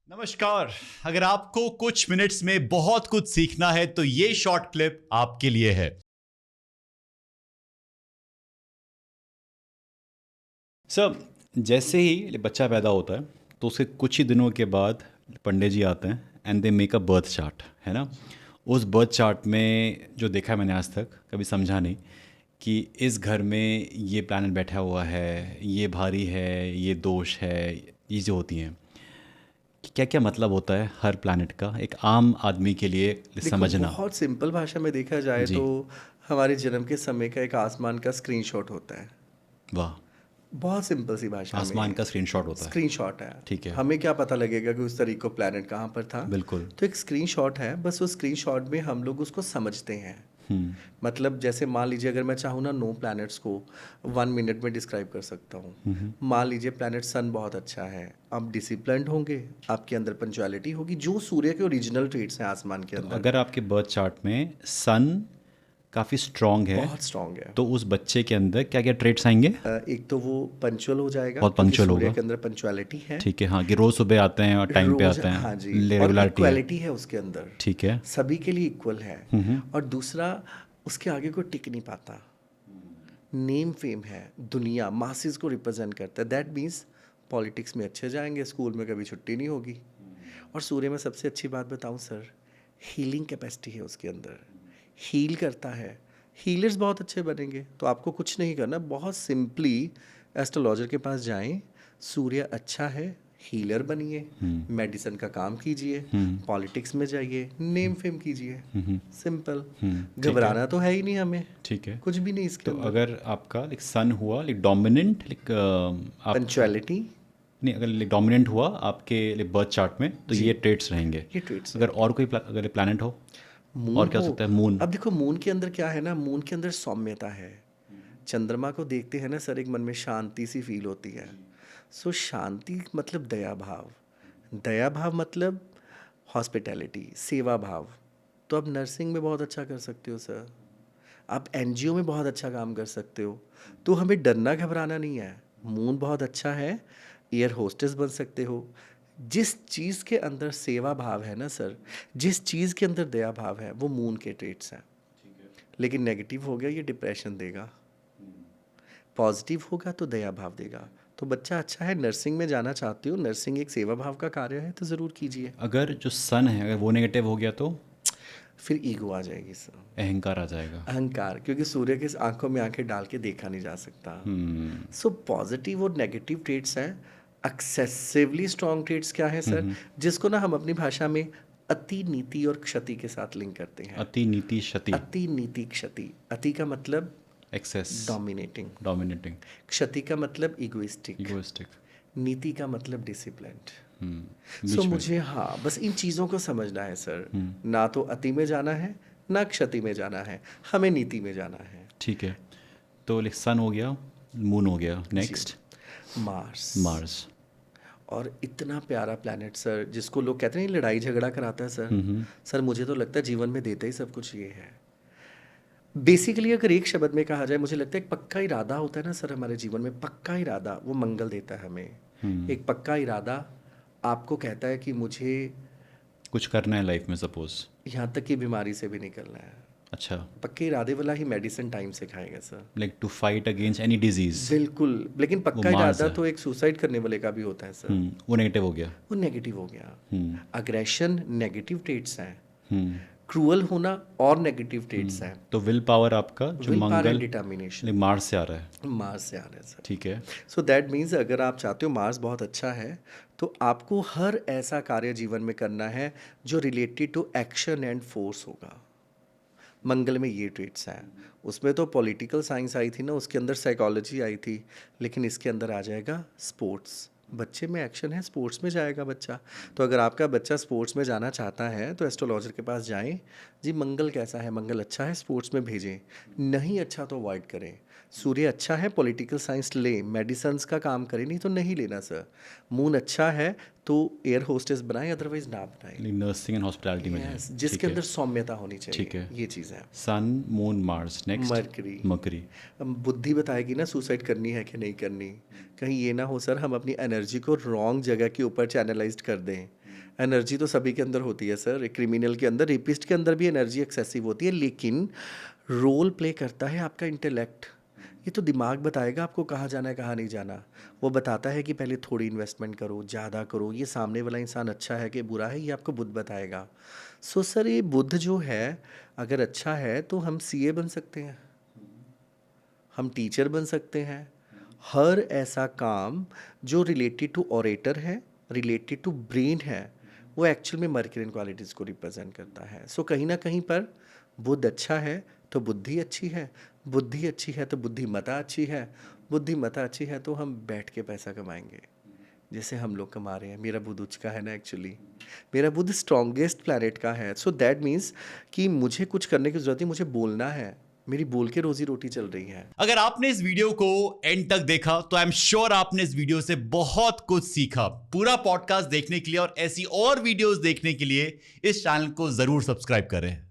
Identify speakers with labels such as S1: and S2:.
S1: नमस्कार। अगर आपको कुछ मिनट्स में बहुत कुछ सीखना है तो ये शॉर्ट क्लिप आपके लिए है।
S2: सर, जैसे ही बच्चा पैदा होता है तो उसके कुछ ही दिनों के बाद पंडित जी आते हैं and they make a birth chart, है ना। उस बर्थ चार्ट में जो देखा है मैंने आज तक कभी समझा नहीं कि इस घर में ये प्लैनेट बैठा हुआ है, ये भारी है, ये दोष है, ये जो होती हैं कि क्या क्या मतलब होता है हर प्लैनेट का एक आम आदमी के लिए
S3: देखो,
S2: समझना।
S3: बहुत सिंपल भाषा में देखा जाए
S2: जी।
S3: तो हमारे जन्म के समय का एक आसमान का स्क्रीनशॉट होता है।
S2: वाह।
S3: बहुत सिंपल सी भाषा
S2: आसमान
S3: में
S2: का स्क्रीनशॉट होता है।
S3: स्क्रीनशॉट है।
S2: ठीक है।
S3: हमें क्या पता लगेगा कि उस तारीख को प्लैनेट कहाँ पर था।
S2: बिल्कुल।
S3: तो एक स्क्रीनशॉट है, बस उस स्क्रीनशॉट में हम लोग उसको समझते हैं। मतलब जैसे मान लीजिए अगर मैं चाहूँ ना 9 प्लैनेट्स को 1 मिनट में डिस्क्राइब कर सकता हूँ। मान लीजिए प्लैनेट सन बहुत अच्छा है, आप डिसिप्लिन्ड होंगे, आपके अंदर पंचुअलिटी होगी, जो सूर्य के ओरिजिनल ट्रेट्स हैं आसमान के
S2: तो
S3: अंदर।
S2: अगर आपके बर्थ चार्ट में सन काफ़ी स्ट्रांग है
S3: बहुत स्ट्रांग है।
S2: तो उस बच्चे के अंदर क्या क्या ट्रेट्स आएंगे?
S3: एक तो वो पंचुअल हो जाएगा
S2: बहुत
S3: क्योंकि
S2: पंक्चुअल
S3: सूर्य
S2: होगा।
S3: के अंदर पंचुअलिटी है।
S2: ठीक है, हाँ, कि रोज़ सुबह आते हैं और टाइम पे
S3: रोज,
S2: आते
S3: हाँ
S2: हैं,
S3: जी। और
S2: रेगुलरिटी है।
S3: इक्वालिटी है उसके अंदर,
S2: ठीक है।
S3: सभी के लिए इक्वल है। और दूसरा, उसके आगे कोई टिक नहीं पाता। नेम फेम है, दुनिया मासेस को रिप्रेजेंट करता है। दैट मीन्स पॉलिटिक्स में अच्छे जाएंगे, स्कूल में कभी छुट्टी नहीं होगी। और सूर्य में सबसे अच्छी बात बताऊं सर, हीलिंग कैपेसिटी है उसके अंदर, हील करता है। हीलर्स बहुत अच्छे बनेंगे। तो आपको कुछ नहीं करना, बहुत सिंपली एस्ट्रोलॉजर के पास जाएं, सूर्य अच्छा है, हीलर बनिए, मेडिसिन का काम कीजिए, पॉलिटिक्स में जाइए, नेम फेम कीजिए। सिंपल।
S2: ठीक है।
S3: घबराना तो है ही नहीं हमें,
S2: ठीक है।
S3: कुछ भी नहीं इसके
S2: तो
S3: अंदर।
S2: अगर आपका लाइक सन हुआ लाइक डोमिनेंट, लाइक आप
S3: पंचुअलिटी।
S2: नहीं, अगर लाइक डोमिनेंट हुआ आपके लाइक बर्थ चार्ट में तो
S3: जी,
S2: ये ट्रेट्स रहेंगे।
S3: ये ट्रेट्स
S2: अगर
S3: रहेंगे।
S2: और कोई अगर प्लानट हो
S3: मून
S2: और क्या हो
S3: हो,
S2: सकता है? मून।
S3: अब देखो मून के अंदर क्या है ना, मून के अंदर सौम्यता है। चंद्रमा को देखते हैं ना सर, एक मन में शांति सी फील होती है। सो शांति मतलब दया भाव, दया भाव मतलब हॉस्पिटैलिटी, सेवा भाव। तो आप नर्सिंग में बहुत अच्छा कर सकते हो सर, आप एनजीओ में बहुत अच्छा काम कर सकते हो। तो हमें डरना घबराना नहीं है। मून बहुत अच्छा है, एयर होस्टेस बन सकते हो। जिस चीज़ के अंदर सेवा भाव है ना सर, जिस चीज़ के अंदर दया भाव है, वो मून के ट्रेट्स हैं। लेकिन नेगेटिव हो गया ये डिप्रेशन देगा, पॉजिटिव होगा तो दया भाव देगा। तो बच्चा अच्छा है, नर्सिंग में जाना चाहते हो, नर्सिंग एक सेवा भाव का कार्य है, तो ज़रूर कीजिए।
S2: अगर जो सन है अगर वो नेगेटिव हो गया तो
S3: फिर ईगो आ जाएगी सर,
S2: अहंकार आ जाएगा।
S3: अहंकार, क्योंकि सूर्य के आंखों में आंखें डाल के देखा नहीं जा सकता। सो पॉजिटिव और नेगेटिव ट्रेट्स हैं। एक्सेसिवली स्ट्रॉन्ग ट्रेट्स क्या है सर, जिसको ना हम अपनी भाषा में अति नीति और क्षति के साथ लिंक करते हैं।
S2: अति नीति क्षति।
S3: अति नीति क्षति। अति का मतलब
S2: एक्सेस।
S3: Dominating,
S2: dominating.
S3: क्षति का मतलब इगोइस्टिक,
S2: इगोइस्टिक।
S3: नीति का मतलब डिसिप्लिन्ड। सो
S2: बीच में।
S3: मुझे हाँ बस इन चीज़ों को समझना है सर। ना तो अति में जाना है, ना क्षति में जाना है, हमें नीति में जाना है।
S2: ठीक है। तो लाइक सन हो गया, मून हो गया,
S3: जी।
S2: Next
S3: Mars.
S2: मार्स।
S3: और इतना प्यारा प्लैनेट सर, जिसको लोग कहते हैं लड़ाई झगड़ा कराता है सर। सर मुझे तो लगता है जीवन में देता ही सब कुछ ये है। बेसिकली अगर एक शब्द में कहा जाए, मुझे लगता है एक पक्का इरादा होता है ना सर हमारे जीवन में, पक्का इरादा वो मंगल देता है हमें। एक पक्का इरादा आपको कहता है कि मुझे
S2: कुछ करना है लाइफ में सपोज।
S3: यहाँ तक कि बीमारी से भी निकलना है।
S2: अच्छा।
S3: पक्के इरादे वाला ही मेडिसिन टाइम से खाएगा sir.
S2: Like to fight against any disease.
S3: बिल्कुल। लेकिन
S2: वो
S3: पक्का
S2: मार्स
S3: इरादा
S2: है।
S3: तो एक सुसाइड करने वाले का भी होता है सर।
S2: वो नेगेटिव हो गया।
S3: वो नेगेटिव हो गया। अग्रेशन नेगेटिव ट्रेट्स हैं,
S2: हम्म
S3: क्रूअल होना और नेगेटिव ट्रेट्स हैं।
S2: तो विल पावर आपका जो
S3: will power and
S2: Mangal
S3: determination
S2: Mars से आ रहा है।
S3: मार्स से आ रहा है सर।
S2: ठीक है।
S3: सो दैट मीन्स अगर आप चाहते हो मार्स बहुत अच्छा है, तो आपको हर ऐसा कार्य जीवन में करना है जो related to action and force होगा। मंगल में ये ट्रेट्स हैं। उसमें तो पॉलिटिकल साइंस आई थी ना, उसके अंदर साइकोलॉजी आई थी, लेकिन इसके अंदर आ जाएगा स्पोर्ट्स। बच्चे में एक्शन है, स्पोर्ट्स में जाएगा बच्चा। तो अगर आपका बच्चा स्पोर्ट्स में जाना चाहता है तो एस्ट्रोलॉजर के पास जाएं, जी मंगल कैसा है, मंगल अच्छा है, स्पोर्ट्स में भेजें। नहीं अच्छा तो अवॉइड करें। सूर्य अच्छा है, पॉलिटिकल साइंस ले, मेडिसन्स का काम करें, नहीं तो नहीं लेना सर। मून अच्छा है तो एयर होस्टेस बनाएं, अदरवाइज ना बनाएं।
S2: नर्सिंग एंड हॉस्पिटैलिटी में जाए।
S3: Yes, जिसके अंदर सौम्यता होनी चाहिए।
S2: ठीक है।
S3: ये चीज़ है।
S2: Sun moon Mars, next
S3: Mercury.
S2: मकरी।
S3: अब बुद्धि बताएगी ना सुसाइड करनी है कि नहीं करनी। कहीं ये ना हो सर हम अपनी एनर्जी को रॉन्ग जगह के ऊपर चैनलाइज्ड कर दें। एनर्जी तो सभी के अंदर होती है सर, एक क्रिमिनल के अंदर, रेपिस्ट के अंदर भी एनर्जी एक्सेसिव होती है, लेकिन रोल प्ले करता है आपका इंटेलेक्ट। ये तो दिमाग बताएगा आपको कहाँ जाना है कहाँ नहीं जाना। वो बताता है कि पहले थोड़ी इन्वेस्टमेंट करो, ज़्यादा करो, ये सामने वाला इंसान अच्छा है कि बुरा है, ये आपको बुद्ध बताएगा। सो सर ये बुद्ध जो है अगर अच्छा है तो हम सीए बन सकते हैं, हम टीचर बन सकते हैं। हर ऐसा काम जो रिलेटेड टू ऑरेटर है, रिलेटेड टू ब्रेन है, वो एक्चुअल में मर्क्यूरियन क्वालिटीज़ को रिप्रेजेंट करता है। सो कहीं ना कहीं पर बुद्ध अच्छा है तो बुद्धि अच्छी है, बुद्धि अच्छी है तो बुद्धिमत्ता अच्छी है, बुद्धिमत्ता अच्छी है तो हम बैठ के पैसा कमाएंगे जैसे हम लोग कमा रहे हैं। मेरा बुध उच्च का है ना, एक्चुअली मेरा बुध स्ट्रॉन्गेस्ट प्लैनेट का है। सो दैट मीन्स कि मुझे कुछ करने की ज़रूरत नहीं, मुझे बोलना है, मेरी बोल के रोजी रोटी चल रही है।
S1: अगर आपने इस वीडियो को एंड तक देखा तो आई एम श्योर आपने इस वीडियो से बहुत कुछ सीखा। पूरा पॉडकास्ट देखने के लिए और ऐसी और वीडियोस देखने के लिए इस चैनल को जरूर सब्सक्राइब करें।